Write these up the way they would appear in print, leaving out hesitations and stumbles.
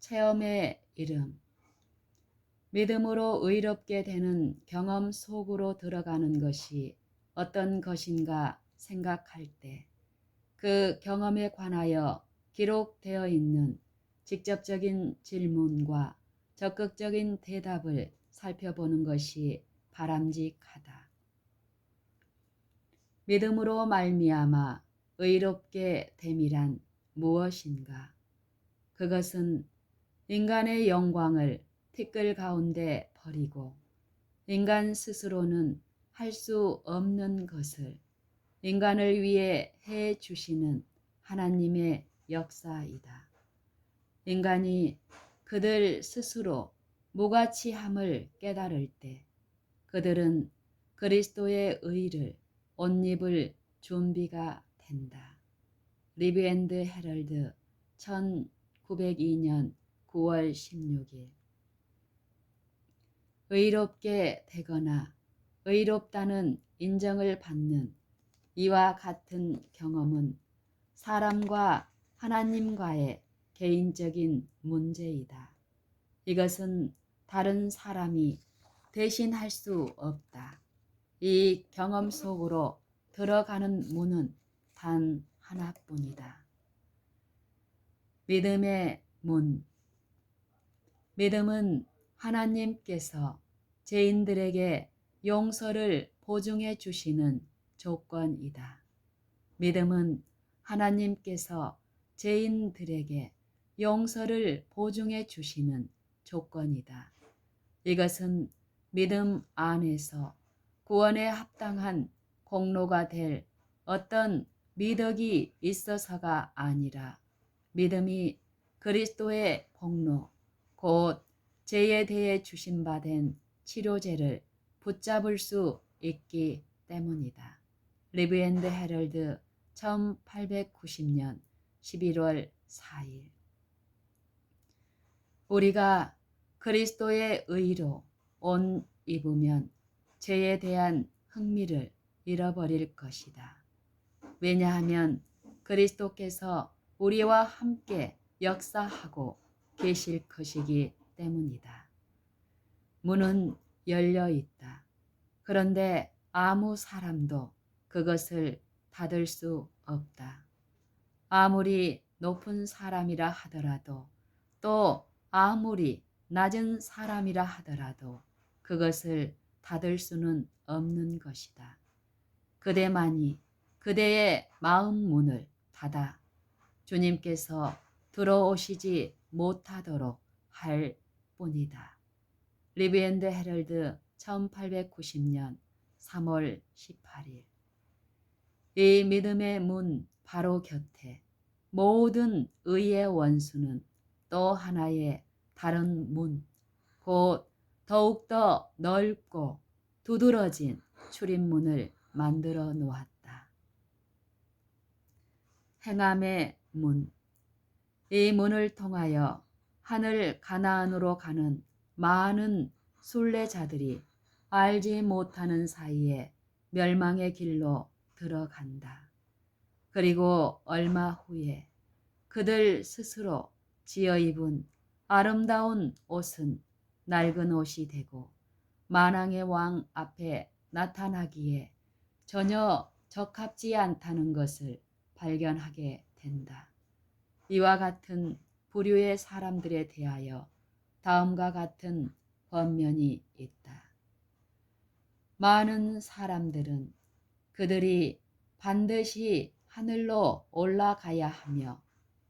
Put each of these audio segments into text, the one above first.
체험의 이름. 믿음으로 의롭게 되는 경험 속으로 들어가는 것이 어떤 것인가 생각할 때 그 경험에 관하여 기록되어 있는 직접적인 질문과 적극적인 대답을 살펴보는 것이 바람직하다. 믿음으로 말미암아 의롭게 됨이란 무엇인가? 그것은 인간의 영광을 티끌 가운데 버리고 인간 스스로는 할 수 없는 것을 인간을 위해 해 주시는 하나님의 역사이다. 인간이 그들 스스로 무가치함을 깨달을 때 그들은 그리스도의 의를 옷 입을 준비가 된다. 리브 앤드 헤럴드 1902년 9월 16일. 의롭게 되거나 의롭다는 인정을 받는 이와 같은 경험은 사람과 하나님과의 개인적인 문제이다. 이것은 다른 사람이 대신할 수 없다. 이 경험 속으로 들어가는 문은 단 하나뿐이다. 믿음의 문. 믿음은 하나님께서 죄인들에게 용서를 보증해 주시는 조건이다. 믿음은 하나님께서 죄인들에게 용서를 보증해 주시는 조건이다. 이것은 믿음 안에서 구원에 합당한 공로가 될 어떤 미덕이 있어서가 아니라 믿음이 그리스도의 공로, 곧 죄에 대해 주심받은 치료제를 붙잡을 수 있기 때문이다. 리브 앤드 헤럴드 1890년 11월 4일. 우리가 그리스도의 의로 옷 입으면 죄에 대한 흥미를 잃어버릴 것이다. 왜냐하면 그리스도께서 우리와 함께 역사하고 계실 것이기 때문이다. 문은 열려 있다. 그런데 아무 사람도 그것을 닫을 수 없다. 아무리 높은 사람이라 하더라도 또 아무리 낮은 사람이라 하더라도 그것을 닫을 수는 없는 것이다. 그대만이 그대의 마음 문을 닫아 주님께서 들어오시지 못하도록 할 뿐이다. 리브 앤드 헤럴드 1890년 3월 18일. 이 믿음의 문 바로 곁에 모든 의의 원수는 또 하나의 다른 문, 곧 더욱더 넓고 두드러진 출입문을 만들어 놓았다. 행함의 문. 이 문을 통하여 하늘 가나안으로 가는 많은 순례자들이 알지 못하는 사이에 멸망의 길로 들어간다. 그리고 얼마 후에 그들 스스로 지어 입은 아름다운 옷은 낡은 옷이 되고 만왕의 왕 앞에 나타나기에 전혀 적합지 않다는 것을 발견하게 된다. 이와 같은 부류의 사람들에 대하여 다음과 같은 권면이 있다. 많은 사람들은 그들이 반드시 하늘로 올라가야 하며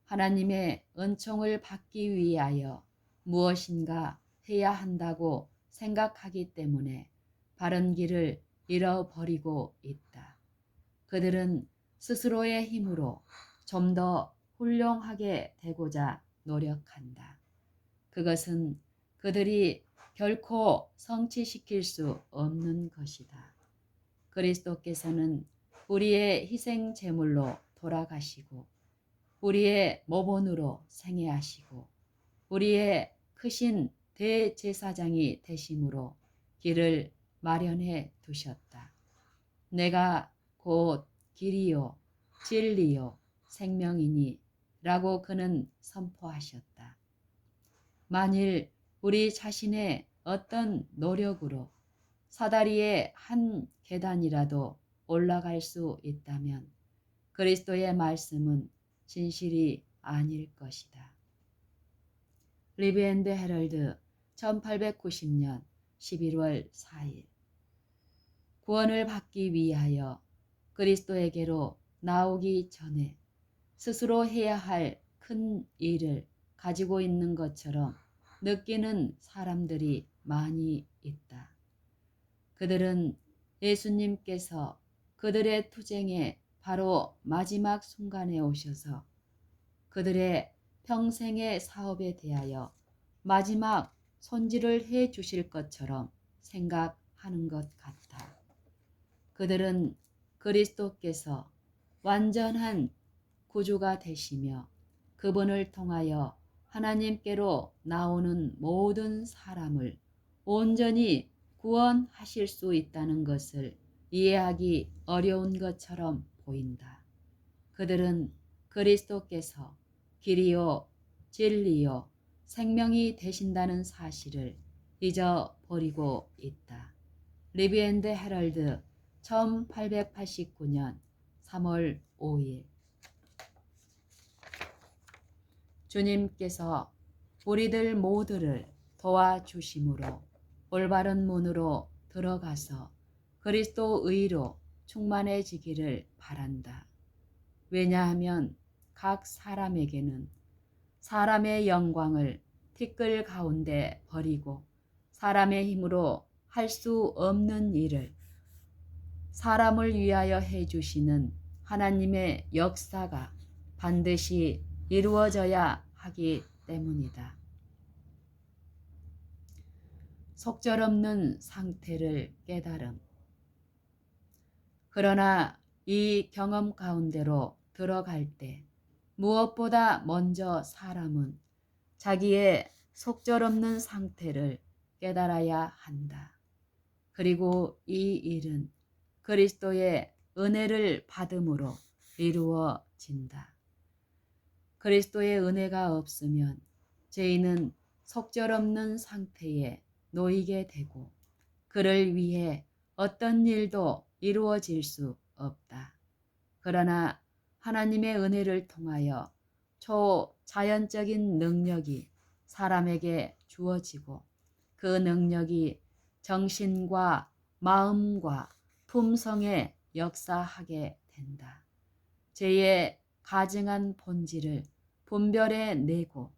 하나님의 은총을 받기 위하여 무엇인가 해야 한다고 생각하기 때문에 바른 길을 잃어버리고 있다. 그들은 스스로의 힘으로 좀 더 훌륭하게 되고자 노력한다. 그것은 그들이 결코 성취시킬 수 없는 것이다. 그리스도께서는 우리의 희생 제물로 돌아가시고 우리의 모본으로 생애하시고 우리의 크신 대제사장이 되심으로 길을 마련해 두셨다. 내가 곧 길이요 진리요 생명이니 라고 그는 선포하셨다. 만일 우리 자신의 어떤 노력으로 사다리의 한 계단이라도 올라갈 수 있다면 그리스도의 말씀은 진실이 아닐 것이다. 리브 앤드 헤럴드 1890년 11월 4일. 구원을 받기 위하여 그리스도에게로 나오기 전에 스스로 해야 할 큰 일을 가지고 있는 것처럼 느끼는 사람들이 많이 있다. 그들은 예수님께서 그들의 투쟁의 바로 마지막 순간에 오셔서 그들의 평생의 사업에 대하여 마지막 손질을 해 주실 것처럼 생각하는 것 같다. 그들은 그리스도께서 완전한 구주가 되시며 그분을 통하여 하나님께로 나오는 모든 사람을 온전히 구원하실 수 있다는 것을 이해하기 어려운 것처럼 보인다. 그들은 그리스도께서 길이요, 진리요, 생명이 되신다는 사실을 잊어버리고 있다. 리브 앤드 헤럴드 1889년 3월 5일. 주님께서 우리들 모두를 도와주심으로 올바른 문으로 들어가서 그리스도 의로 충만해지기를 바란다. 왜냐하면 각 사람에게는 사람의 영광을 티끌 가운데 버리고 사람의 힘으로 할 수 없는 일을 사람을 위하여 해주시는 하나님의 역사가 반드시 이루어져야 하기 때문이다. 속절없는 상태를 깨달음. 그러나 이 경험 가운데로 들어갈 때 무엇보다 먼저 사람은 자기의 속절없는 상태를 깨달아야 한다. 그리고 이 일은 그리스도의 은혜를 받음으로 이루어진다. 그리스도의 은혜가 없으면 죄인은 속절없는 상태에 놓이게 되고 그를 위해 어떤 일도 이루어질 수 없다. 그러나 하나님의 은혜를 통하여 초자연적인 능력이 사람에게 주어지고 그 능력이 정신과 마음과 품성에 역사하게 된다. 죄의 가증한 본질을 분별해 내고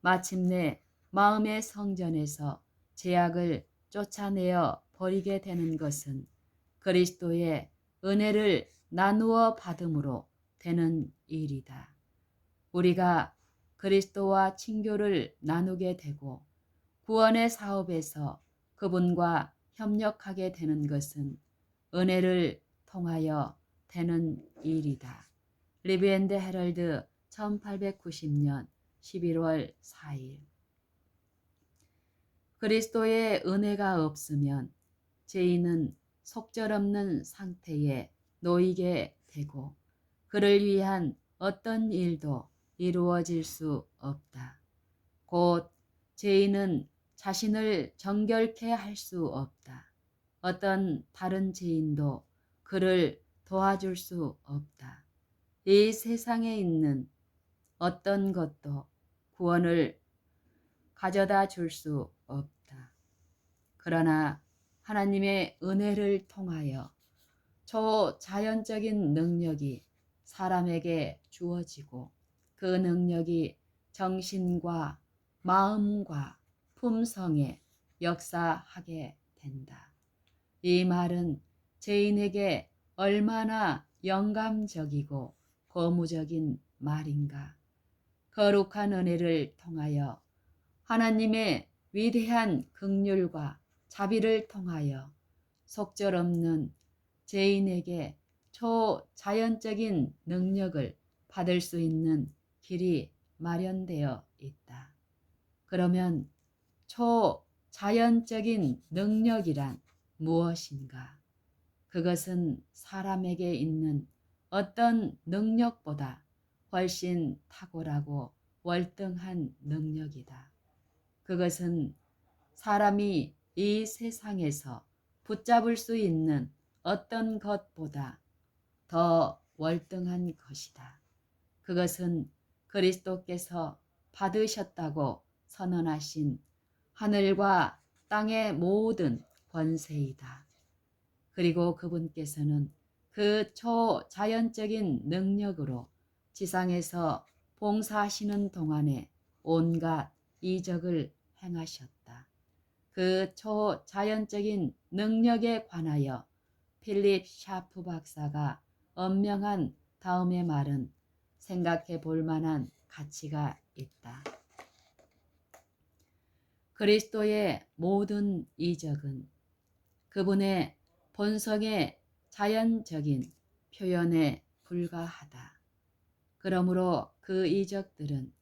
마침내 마음의 성전에서 죄악을 쫓아내어 버리게 되는 것은 그리스도의 은혜를 나누어 받음으로 되는 일이다. 우리가 그리스도와 친교를 나누게 되고 구원의 사업에서 그분과 협력하게 되는 것은 은혜를 통하여 되는 일이다. 리브 앤드 헤럴드 1890년 11월 4일. 그리스도의 은혜가 없으면 죄인은 속절없는 상태에 놓이게 되고 그를 위한 어떤 일도 이루어질 수 없다. 곧 죄인은 자신을 정결케 할 수 없다. 어떤 다른 죄인도 그를 도와줄 수 없다. 이 세상에 있는 어떤 것도 구원을 가져다 줄 수 없다. 그러나 하나님의 은혜를 통하여 초자연적인 능력이 사람에게 주어지고 그 능력이 정신과 마음과 품성에 역사하게 된다. 이 말은 죄인에게 얼마나 영감적이고 고무적인 말인가. 거룩한 은혜를 통하여 하나님의 위대한 긍휼과 자비를 통하여 속절없는 죄인에게 초자연적인 능력을 받을 수 있는 길이 마련되어 있다. 그러면 초자연적인 능력이란 무엇인가? 그것은 사람에게 있는 어떤 능력보다 훨씬 탁월하고 월등한 능력이다. 그것은 사람이 이 세상에서 붙잡을 수 있는 어떤 것보다 더 월등한 것이다. 그것은 그리스도께서 받으셨다고 선언하신 하늘과 땅의 모든 권세이다. 그리고 그분께서는 그 초자연적인 능력으로 지상에서 봉사하시는 동안에 온갖 이적을 행하셨다. 그 초자연적인 능력에 관하여 필립 샤프 박사가 언명한 다음의 말은 생각해 볼 만한 가치가 있다. 그리스도의 모든 이적은 그분의 본성의 자연적인 표현에 불과하다. 그러므로 그 이적들은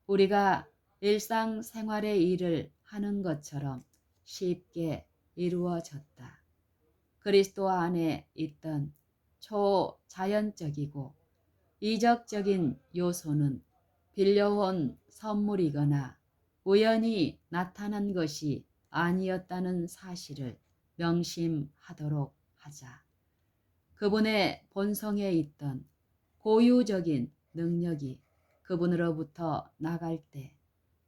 우리가 일상생활의 일을 하는 것처럼 쉽게 이루어졌다. 그리스도 안에 있던 초자연적이고 이적적인 요소는 빌려온 선물이거나 우연히 나타난 것이 아니었다는 사실을 명심하도록 하자. 그분의 본성에 있던 고유적인 능력이 그분으로부터 나갈 때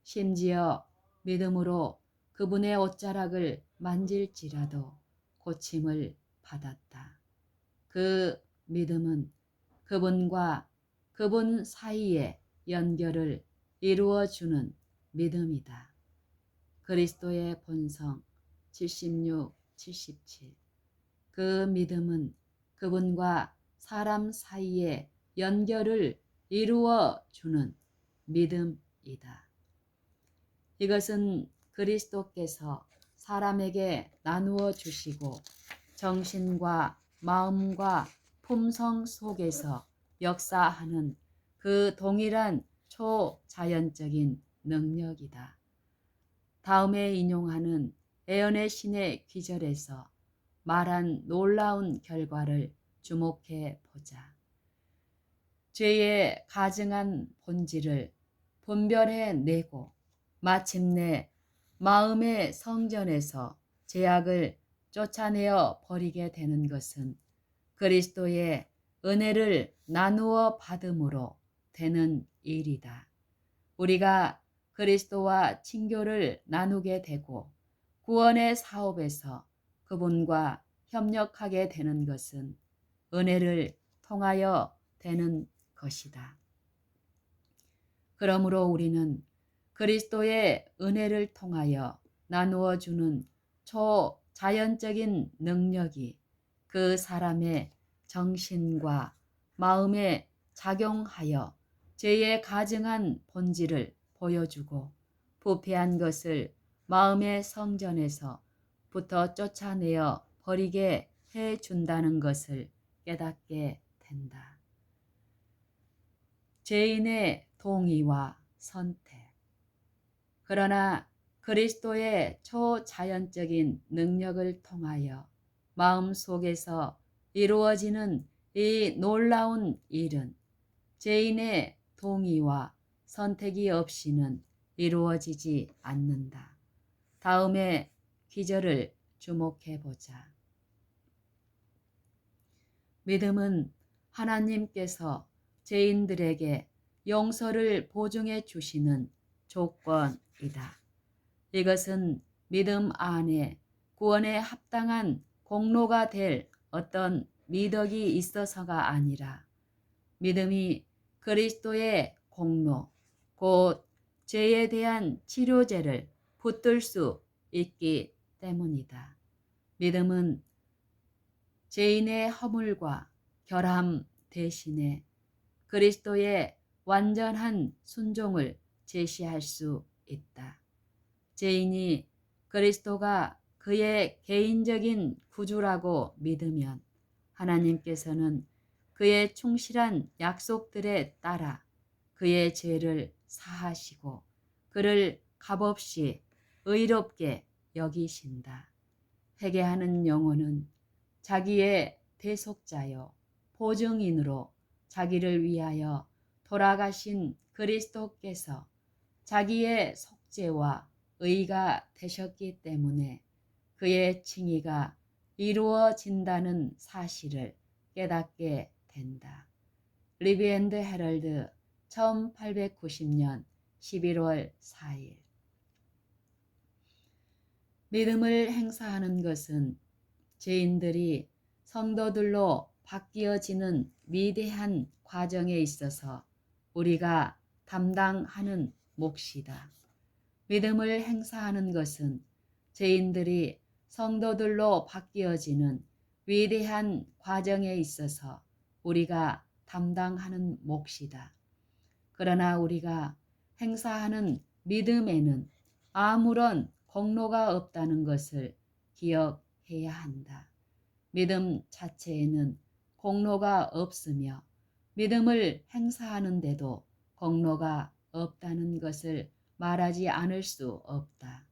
심지어 믿음으로 그분의 옷자락을 만질지라도 고침을 받았다. 그 믿음은 그분과 그분 사이의 연결을 이루어주는 믿음이다. 그리스도의 본성 76, 77. 그 믿음은 그분과 사람 사이의 연결을 이루어주는 믿음이다. 이것은 그리스도께서 사람에게 나누어 주시고 정신과 마음과 품성 속에서 역사하는 그 동일한 초자연적인 능력이다. 다음에 인용하는 에언의 신의 기절에서 말한 놀라운 결과를 주목해 보자. 죄의 가증한 본질을 분별해내고 마침내 마음의 성전에서 죄악을 쫓아내어 버리게 되는 것은 그리스도의 은혜를 나누어 받음으로 되는 일이다. 우리가 그리스도와 친교를 나누게 되고 구원의 사업에서 그분과 협력하게 되는 것은 은혜를 통하여 되는 것이다. 그러므로 우리는 그리스도의 은혜를 통하여 나누어 주는 초자연적인 능력이 그 사람의 정신과 마음에 작용하여 죄의 가증한 본질을 보여주고 부패한 것을 마음의 성전에서 부터 쫓아내어 버리게 해준다는 것을 깨닫게 된다. 죄인의 동의와 선택. 그러나 그리스도의 초자연적인 능력을 통하여 마음속에서 이루어지는 이 놀라운 일은 죄인의 동의와 선택이 없이는 이루어지지 않는다. 다음에 기절을 주목해 보자. 믿음은 하나님께서 죄인들에게 용서를 보증해 주시는 조건이다. 이것은 믿음 안에 구원에 합당한 공로가 될 어떤 미덕이 있어서가 아니라 믿음이 그리스도의 공로, 곧 죄에 대한 치료제를 붙들 수 있기 때문이다. 믿음은 죄인의 허물과 결함 대신에 그리스도의 완전한 순종을 제시할 수 있다. 죄인이 그리스도가 그의 개인적인 구주라고 믿으면 하나님께서는 그의 충실한 약속들에 따라 그의 죄를 사하시고 그를 값없이 의롭게 여기신다. 회개하는 영혼은 자기의 대속자요 보증인으로 자기를 위하여 돌아가신 그리스도께서 자기의 속죄와 의가 되셨기 때문에 그의 칭의가 이루어진다는 사실을 깨닫게 된다. 리비 앤드 헤럴드 1890년 11월 4일. 믿음을 행사하는 것은 죄인들이 성도들로 바뀌어지는 위대한 과정에 있어서 우리가 담당하는 몫이다. 믿음을 행사하는 것은 죄인들이 성도들로 바뀌어지는 위대한 과정에 있어서 우리가 담당하는 몫이다. 그러나 우리가 행사하는 믿음에는 아무런 공로가 없다는 것을 기억해야 한다. 믿음 자체에는 공로가 없으며 믿음을 행사하는데도 공로가 없다는 것을 말하지 않을 수 없다.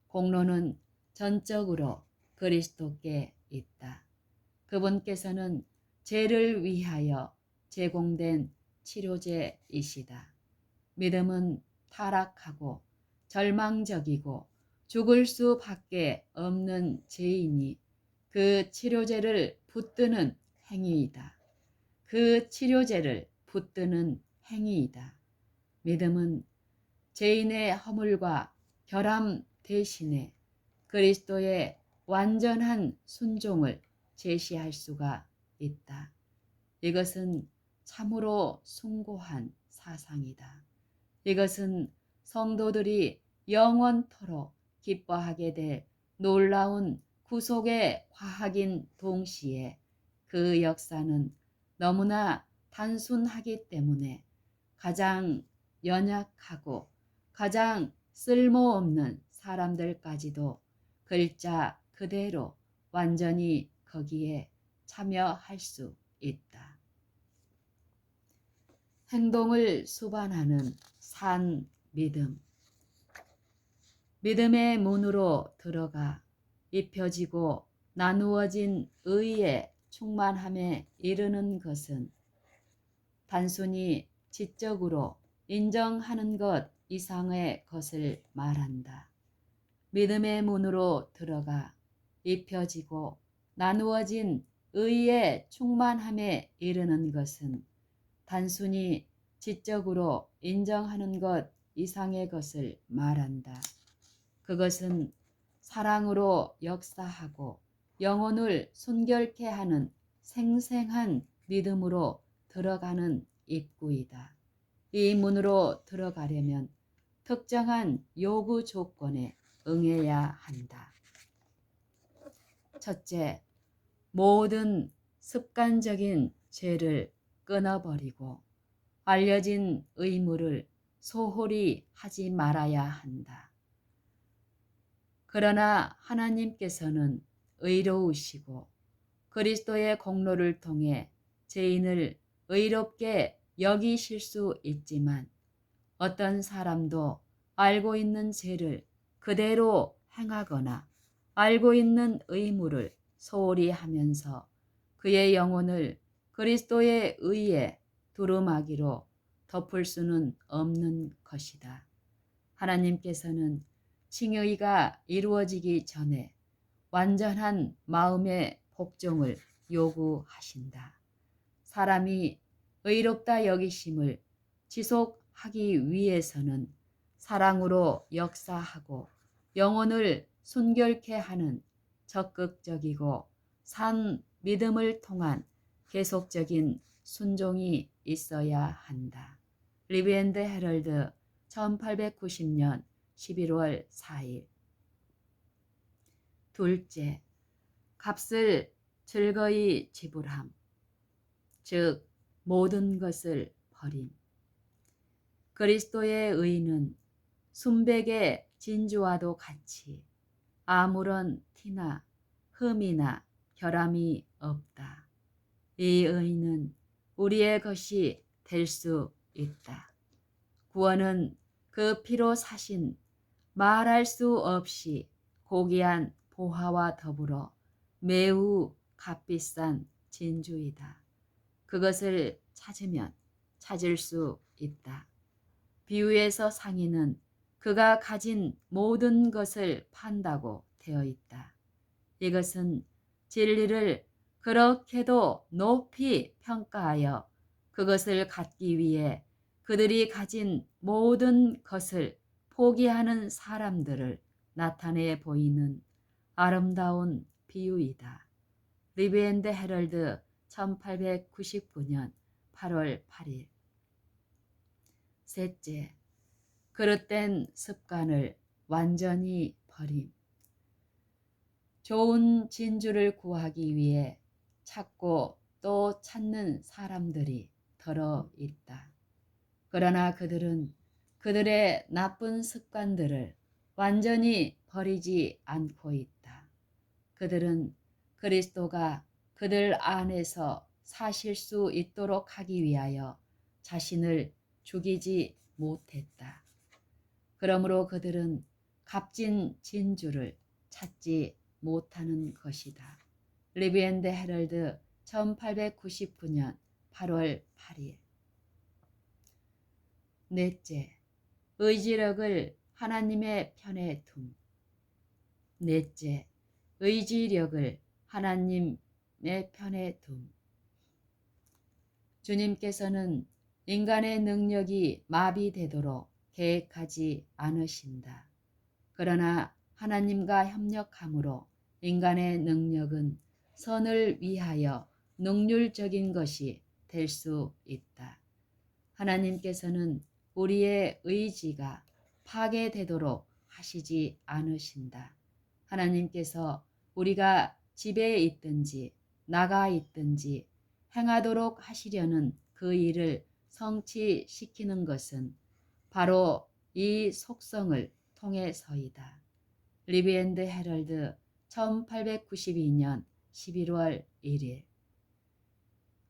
공로는 전적으로 그리스도께 있다. 그분께서는 죄를 위하여 제공된 치료제이시다. 믿음은 타락하고 절망적이고 죽을 수밖에 없는 죄인이 그 치료제를 붙드는 행위이다. 그 치료제를 붙드는 행위이다. 믿음은 죄인의 허물과 결함 대신에 그리스도의 완전한 순종을 제시할 수가 있다. 이것은 참으로 숭고한 사상이다. 이것은 성도들이 영원토록 기뻐하게 될 놀라운 구속의 과학인 동시에 그 역사는 너무나 단순하기 때문에 가장 연약하고 가장 쓸모없는 사람들까지도 글자 그대로 완전히 거기에 참여할 수 있다. 행동을 수반하는 산 믿음. 믿음의 문으로 들어가 입혀지고 나누어진 의의 충만함에 이르는 것은 단순히 지적으로 인정하는 것 이상의 것을 말한다. 믿음의 문으로 들어가 입혀지고 나누어진 의의 충만함에 이르는 것은 단순히 지적으로 인정하는 것 이상의 것을 말한다. 그것은 사랑으로 역사하고 영혼을 순결케 하는 생생한 믿음으로 들어가는 입구이다. 이 문으로 들어가려면 특정한 요구 조건에 응해야 한다. 첫째, 모든 습관적인 죄를 끊어버리고 알려진 의무를 소홀히 하지 말아야 한다. 그러나 하나님께서는 의로우시고 그리스도의 공로를 통해 죄인을 의롭게 여기실 수 있지만 어떤 사람도 알고 있는 죄를 그대로 행하거나 알고 있는 의무를 소홀히 하면서 그의 영혼을 그리스도의 의에 두루마기로 덮을 수는 없는 것이다. 하나님께서는 칭의가 이루어지기 전에 완전한 마음의 복종을 요구하신다. 사람이 의롭다 여기심을 지속하기 위해서는 사랑으로 역사하고 영혼을 순결케 하는 적극적이고 산 믿음을 통한 계속적인 순종이 있어야 한다. 리비 앤드 헤럴드 1890년 11월 4일. 둘째, 값을 즐거이 지불함, 즉 모든 것을 버림. 그리스도의 의는 순백의 진주와도 같이 아무런 티나 흠이나 결함이 없다. 이 의는 우리의 것이 될 수 있다. 구원은 그 피로 사신 말할 수 없이 고귀한 보화와 더불어 매우 값비싼 진주이다. 그것을 찾으면 찾을 수 있다. 비유에서 상인은 그 그가 가진 모든 것을 판다고 되어 있다. 이것은 진리를 그렇게도 높이 평가하여 그것을 갖기 위해 그들이 가진 모든 것을 포기하는 사람들을 나타내 보이는 아름다운 비유이다. 리브 앤드 헤럴드 1899년 8월 8일. 셋째, 그릇된 습관을 완전히 버림. 좋은 진주를 구하기 위해 찾고 또 찾는 사람들이 더러 있다. 그러나 그들은 그들의 나쁜 습관들을 완전히 버리지 않고 있다. 그들은 그리스도가 그들 안에서 사실 수 있도록 하기 위하여 자신을 죽이지 못했다. 그러므로 그들은 값진 진주를 찾지 못하는 것이다. 리브 앤드 헤럴드 1899년 8월 8일. 넷째, 의지력을 하나님의 편에 둠. 넷째, 의지력을 하나님의 편에 둠. 주님께서는 인간의 능력이 마비되도록 계획하지 않으신다. 그러나 하나님과 협력함으로 인간의 능력은 선을 위하여 능률적인 것이 될 수 있다. 하나님께서는 우리의 의지가 파괴되도록 하시지 않으신다. 하나님께서 우리가 집에 있든지 나가 있든지 행하도록 하시려는 그 일을 성취시키는 것은 바로 이 속성을 통해서이다. 리브 앤드 헤럴드 1892년 11월 1일.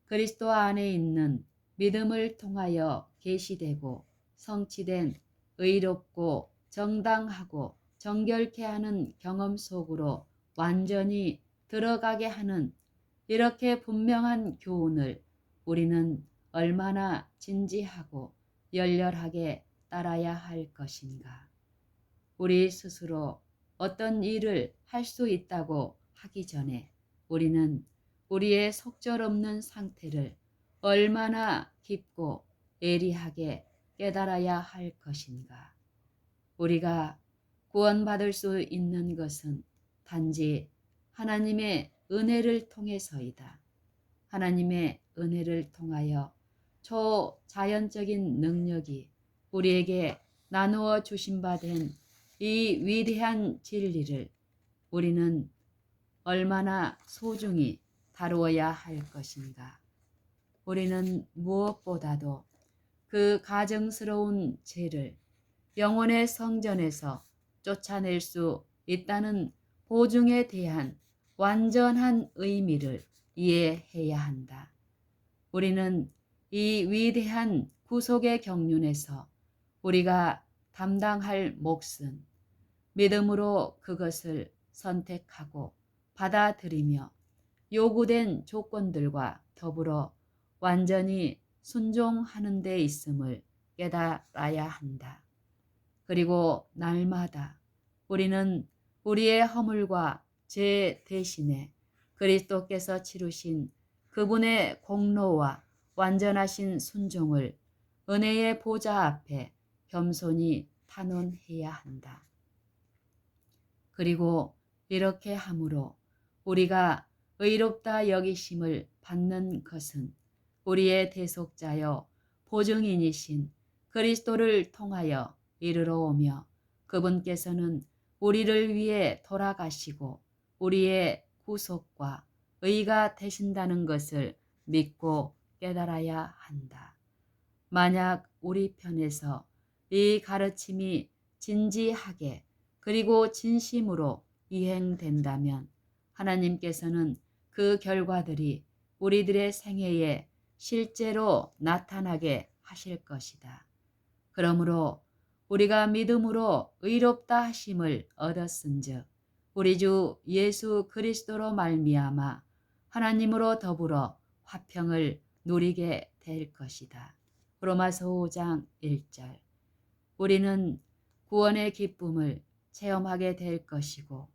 그리스도 안에 있는 믿음을 통하여 계시되고 성취된 의롭고 정당하고 정결케 하는 경험 속으로 완전히 들어가게 하는 이렇게 분명한 교훈을 우리는 얼마나 진지하고 열렬하게 따라야 할 것인가. 우리 스스로 어떤 일을 할 수 있다고 하기 전에 우리는 우리의 속절없는 상태를 얼마나 깊고 예리하게 깨달아야 할 것인가. 우리가 구원받을 수 있는 것은 단지 하나님의 은혜를 통해서이다. 하나님의 은혜를 통하여 초자연적인 능력이 우리에게 나누어 주신 바 된 이 위대한 진리를 우리는 얼마나 소중히 다루어야 할 것인가. 우리는 무엇보다도 그 가증스러운 죄를 영혼의 성전에서 쫓아낼 수 있다는 보증에 대한 완전한 의미를 이해해야 한다. 우리는 이 위대한 구속의 경륜에서 우리가 담당할 몫은 믿음으로 그것을 선택하고 받아들이며 요구된 조건들과 더불어 완전히 순종하는 데 있음을 깨달아야 한다. 그리고 날마다 우리는 우리의 허물과 죄 대신에 그리스도께서 치르신 그분의 공로와 완전하신 순종을 은혜의 보좌 앞에 겸손히 탄원해야 한다. 그리고 이렇게 함으로 우리가 의롭다 여기심을 받는 것은 우리의 대속자여 보증인이신 그리스도를 통하여 이르러 오며 그분께서는 우리를 위해 돌아가시고 우리의 구속과 의가 되신다는 것을 믿고 깨달아야 한다. 만약 우리 편에서 이 가르침이 진지하게 그리고 진심으로 이행된다면 하나님께서는 그 결과들이 우리들의 생애에 실제로 나타나게 하실 것이다. 그러므로 우리가 믿음으로 의롭다 하심을 얻었은즉 우리 주 예수 그리스도로 말미암아 하나님으로 더불어 화평을 누리게 될 것이다. 로마서 5장 1절. 우리는 구원의 기쁨을 체험하게 될 것이고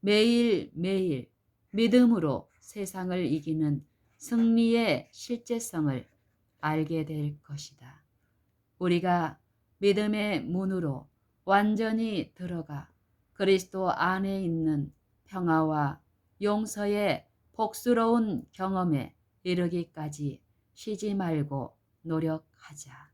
매일매일 믿음으로 세상을 이기는 승리의 실제성을 알게 될 것이다. 우리가 믿음의 문으로 완전히 들어가 그리스도 안에 있는 평화와 용서의 복스러운 경험에 이르기까지 쉬지 말고 노력하자.